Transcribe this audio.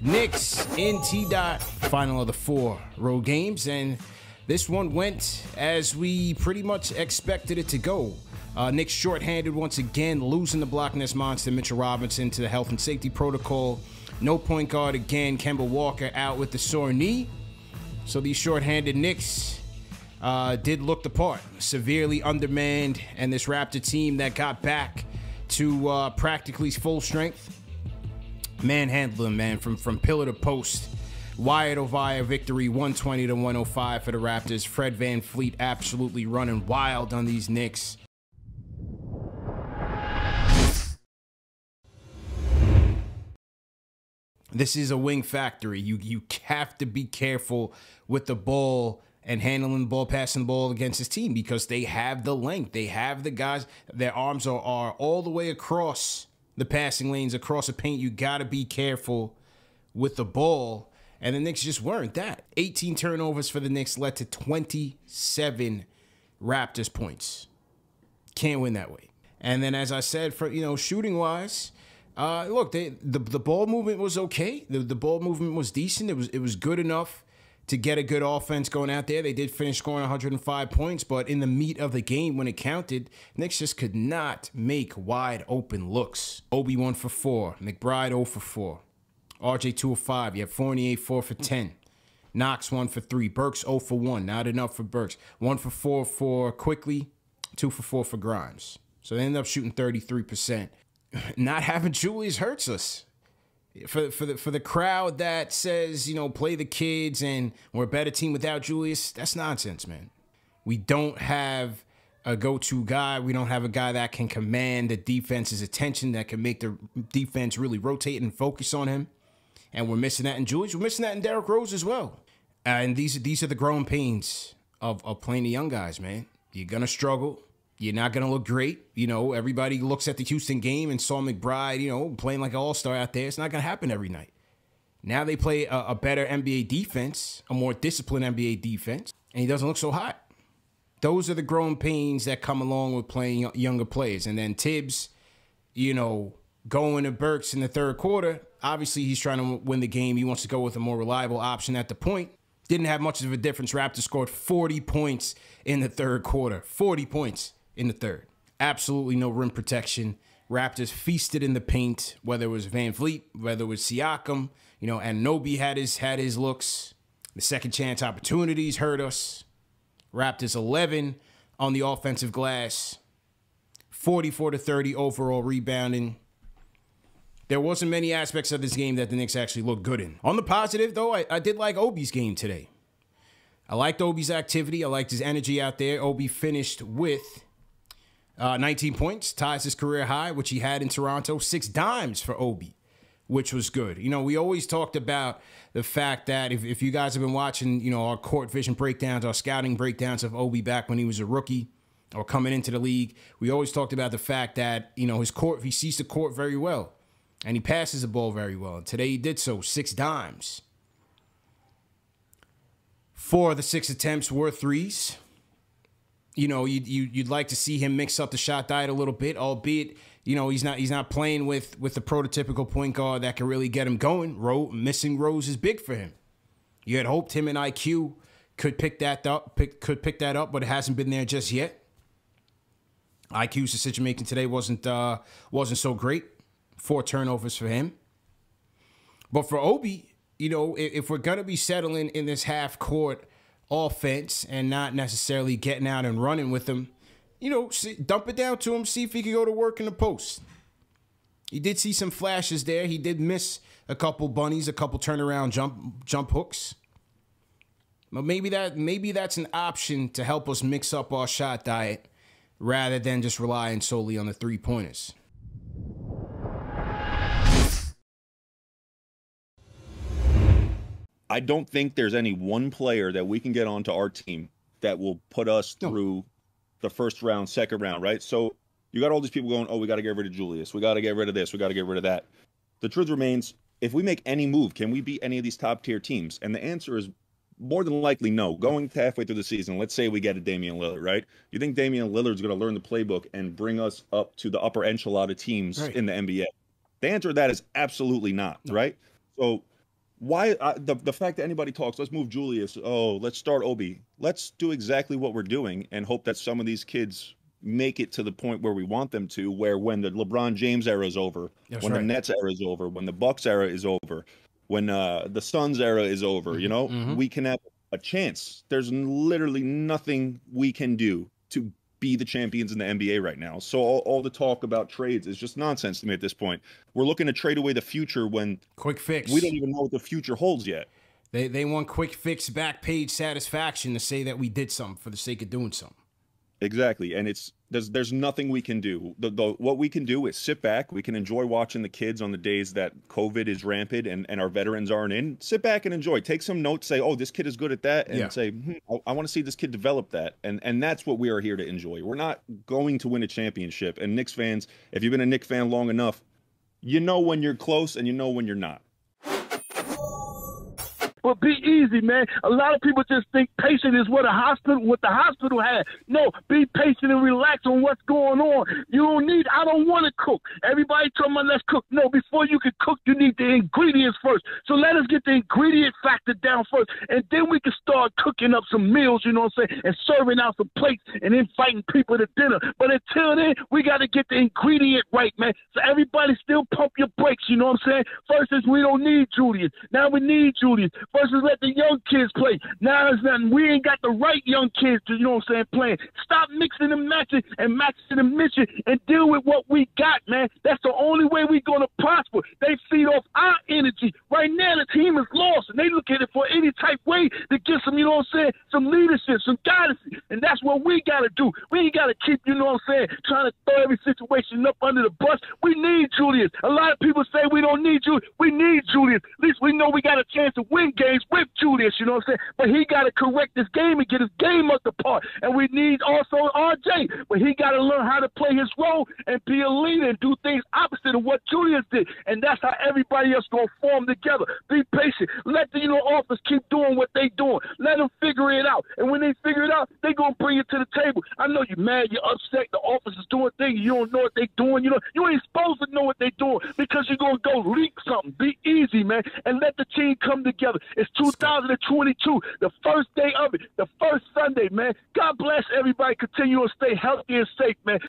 Knicks in T-Dot, final of the 4 road games, and this one went as we pretty much expected it to go. Knicks shorthanded once again, losing the block nest monster Mitchell Robinson to the health and safety protocol. No point guard again, Kemba Walker out with the sore knee. So these shorthanded Knicks did look the part, severely undermanned, and this Raptor team that got back to practically full strength, manhandled them, man, from pillar to post. Wire to wire victory, 120 to 105 for the Raptors. Fred VanVleet absolutely running wild on these Knicks. This is a wing factory. You have to be careful with the ball and handling the ball, passing the ball against this team, because they have the length. They have the guys. Their arms are all the way across the passing lanes, across the paint. You got to be careful with the ball. And the Knicks just weren't that. 18 turnovers for the Knicks led to 27 Raptors points. Can't win that way. And then, as I said, for shooting wise, look, the ball movement was okay. The ball movement was decent. It was good enough to get a good offense going out there. They did finish scoring 105 points, but in the meat of the game, when it counted, Knicks just could not make wide open looks. Obi 1 for 4, McBride 0 for 4, RJ 2 of 5. You have Fournier 4 for 10. Knox 1 for 3. Burks 0 for 1. Not enough for Burks. 1 for 4 for Quickly. 2 for 4 for Grimes. So they ended up shooting 33%. Not having Julius hurts us. For the crowd that says, play the kids and we're a better team without Julius, that's nonsense, man. We don't have a go-to guy. We don't have a guy that can command the defense's attention, that can make the defense really rotate and focus on him. And we're missing that in Julius. We're missing that in Derrick Rose as well. And these are the growing pains of playing the young guys, man. You're going to struggle. You're not going to look great. Everybody looks at the Houston game and saw McBride, playing like an all-star out there. It's not going to happen every night. Now they play a better NBA defense, a more disciplined NBA defense, and he doesn't look so hot. Those are the growing pains that come along with playing younger players. And then Tibbs, going to Burks in the third quarter, obviously he's trying to win the game. He wants to go with a more reliable option at the point. Didn't have much of a difference. Raptors scored 40 points in the third quarter. 40 points in the third. Absolutely no rim protection. Raptors feasted in the paint, whether it was VanVleet, whether it was Siakam, and Nobi had his looks. The second chance opportunities hurt us. Raptors 11 on the offensive glass. 44 to 30 overall rebounding. There wasn't many aspects of this game that the Knicks actually looked good in. On the positive, though, I did like Obi's game today. I liked Obi's activity. I liked his energy out there. Obi finished with 19 points, ties his career high, which he had in Toronto. 6 dimes for Obi, which was good. We always talked about the fact that if you guys have been watching, our court vision breakdowns, our scouting breakdowns of Obi back when he was a rookie or coming into the league, we always talked about the fact that, his court, he sees the court very well. And he passes the ball very well. And today he did so. 6 dimes. 4 of the 6 attempts were threes. You'd like to see him mix up the shot diet a little bit, albeit, he's not playing with the prototypical point guard that can really get him going. Missing Rose is big for him. You had hoped him and IQ could pick that up, but it hasn't been there just yet. IQ's decision making today wasn't so great. 4 turnovers for him. But for Obi, if we're going to be settling in this half-court offense and not necessarily getting out and running with him, dump it down to him, see if he can go to work in the post. He did see some flashes there. He did miss a couple bunnies, a couple turnaround jump hooks. But maybe that's an option to help us mix up our shot diet rather than just relying solely on the three-pointers. I don't think there's any one player that we can get onto our team that will put us through the first round, second round, right? So you got all these people going, oh, we got to get rid of Julius. We got to get rid of this. We got to get rid of that. The truth remains, if we make any move, can we beat any of these top-tier teams? And the answer is more than likely no. Going halfway through the season, let's say we get a Damian Lillard, right? You think Damian Lillard's going to learn the playbook and bring us up to the upper echelon of teams in the NBA? The answer to that is absolutely not, right? So Why the fact that anybody talks, let's move Julius, oh, let's start Obi. Let's do exactly what we're doing and hope that some of these kids make it to the point where we want them to, where when the LeBron James era is over, That's when right. the Nets era is over, when the Bucks era is over, when the Suns era is over, you know, we can have a chance. There's literally nothing we can do to be the champions in the NBA right now. So all the talk about trades is just nonsense to me at this point. We're looking to trade away the future when quick fix. We don't even know what the future holds yet. They want quick fix, back page satisfaction to say that we did something for the sake of doing something. Exactly, and there's nothing we can do. What we can do is sit back. We can enjoy watching the kids on the days that COVID is rampant and our veterans aren't in. Sit back and enjoy. Take some notes. Say, oh, this kid is good at that, and say, I want to see this kid develop that. And that's what we are here to enjoy. We're not going to win a championship. And Knicks fans, if you've been a Knicks fan long enough, you know when you're close and you know when you're not. But be easy, man. A lot of people just think patient is what the hospital had. No, be patient and relax on what's going on. I don't want to cook. Everybody talking about let's cook. No, before you can cook, you need the ingredients first. So let us get the ingredient factor down first, and then we can start cooking up some meals, you know what I'm saying, and serving out some plates and inviting people to dinner. But until then, we got to get the ingredient right, man. So everybody still pump your brakes, you know what I'm saying? First is we don't need Julius. Now we need Julius. First is let the young kids play. Now it's nothing. We ain't got the right young kids to, you know what I'm saying, playing. Stop mixing and matching and mixing and deal with what we got, man. That's the only way we're going to prosper. They feed off our energy. Right now, the team is lost, and they look at it for any type way to get some, you know what I'm saying, some leadership, some guidance. And that's what we got to do. We ain't got to keep, you know what I'm saying, trying to throw every situation up under the bus. We need Julius. A lot of people say we don't need Julius. We need Julius. At least we know we got a chance to win games with Julius, you know what I'm saying? But he got to correct this game and get his game up the part. And we need also RJ, but he got to learn how to play his role and be a leader and do things opposite of what Julius did. And that's how everybody else going to form together. Be patient. Let the, office keep doing what they doing. Let them figure it out. And when they figure it out, they going to bring it to the table. I know you're mad, you're upset, the office is doing things, you don't know what they doing. You ain't supposed to know what they doing because you're going to go leak something. Be easy, man, and let the team come together. It's 2022, the first day of it, the first Sunday, man. God bless everybody. Continue to stay healthy and safe, man.